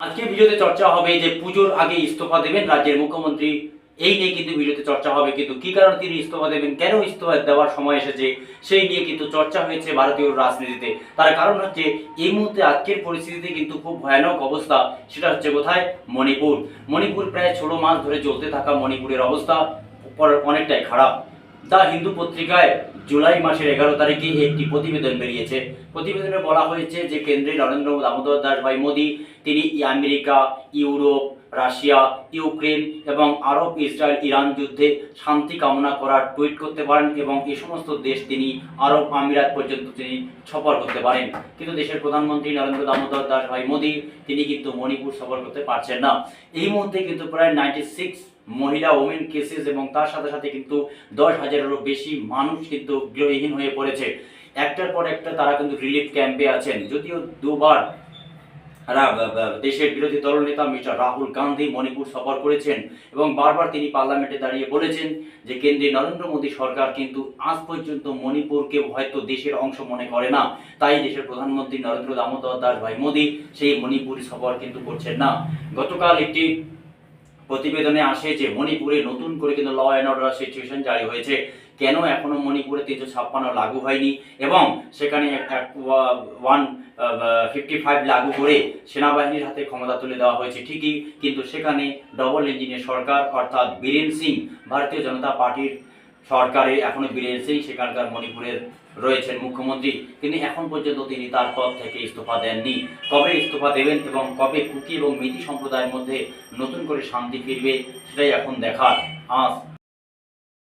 আজকে ভিডিওতে চর্চা হবে যে পুজোর আগে ইস্তফা দেবেন রাজ্যের মুখ্যমন্ত্রী। এই নিয়ে কিন্তু ভিডিওতে চর্চা হবে, কিন্তু কি কারণে তিনি ইস্তফা দেবেন, কেন ইস্তফা দেওয়ার সময় এসেছে, সেই নিয়ে কিন্তু চর্চা হয়েছে ভারতীয় রাজনীতিতে। তার কারণ হচ্ছে এই মুহূর্তে আজকের পরিস্থিতিতে কিন্তু খুব ভয়ানক অবস্থা। সেটা হচ্ছে কোথায়? মণিপুর। মণিপুর প্রায় 16 মাস ধরে চলতে থাকা মণিপুরের অবস্থা অনেকটাই খারাপ। দ্য হিন্দু পত্রিকায় জুলাই মাসের 11 তারিখে একটি প্রতিবেদন বেরিয়েছে। প্রতিবেদনে বলা হয়েছে যে কেন্দ্রে নরেন্দ্র দামোদর দাস ভাই মোদী তিনি আমেরিকা, ইউরোপ, রাশিয়া, ইউক্রেন এবং আরব, ইসরায়েল, ইরান যুদ্ধে শান্তি কামনা করার টুইট করতে পারেন এবং এই সমস্ত দেশ তিনি আরব আমিরাত পর্যন্ত তিনি সফর করতে পারেন। কিন্তু দেশের প্রধানমন্ত্রী নরেন্দ্র দামোদর দাস ভাই মোদী তিনি কিন্তু মণিপুর সফর করতে পারছেন না। এই মুহূর্তে কিন্তু প্রায় 96 মহিলা ওমেন কেসেস এবং তার সাথে সাথে কিন্তু 10,000-এরও বেশি মানুষ কিন্তু গৃহহীন হয়ে পড়েছে। একটার পর একটা তারা কিন্তু রিলিফ ক্যাম্পে আছেন। যদিও দুবার দেশের বিরোধী দলনেতা মিস্টার রাহুল গান্ধী মণিপুর সফর করেছেন এবং বারবার তিনি পার্লামেন্টে দাঁড়িয়ে বলেছেন যে কেন্দ্রে নরেন্দ্র মোদী সরকার কিন্তু আজ পর্যন্ত মণিপুরকে হয়তো দেশের অংশ মনে করে না, তাই দেশের প্রধানমন্ত্রী নরেন্দ্র দামোদর দাস ভাই মোদী সেই মণিপুর সফর কিন্তু করছেন না। গতকাল একটি প্রতিবেদনে আসে যে মণিপুরে নতুন করে কিন্তু ল অ্যান্ড অর্ডার সিচুয়েশন জারি হয়েছে। কেন এখনো মণিপুরে 356 লাগু হয়নি এবং সেখানে 155 লাগু করে সেনাবাহিনীর হাতে ক্ষমতা তুলে দেওয়া হয়েছে ঠিকই, কিন্তু সেখানে ডবল ইঞ্জিনের সরকার অর্থাৎ বীরেন সিং, ভারতীয় জনতা পার্টির সরকারে এখনো বীরেন সিং সেখানকার মণিপুরের রয়েছেন মুখ্যমন্ত্রী, কিন্তু এখন পর্যন্ত তিনি তার পদ থেকে ইস্তফা দেননি। কবে ইস্তফা দেবেন এবং কবে কুকি এবং মিতি সম্প্রদায়ের মধ্যে নতুন করে শান্তি ফিরবে সেটাই এখন দেখার। আজ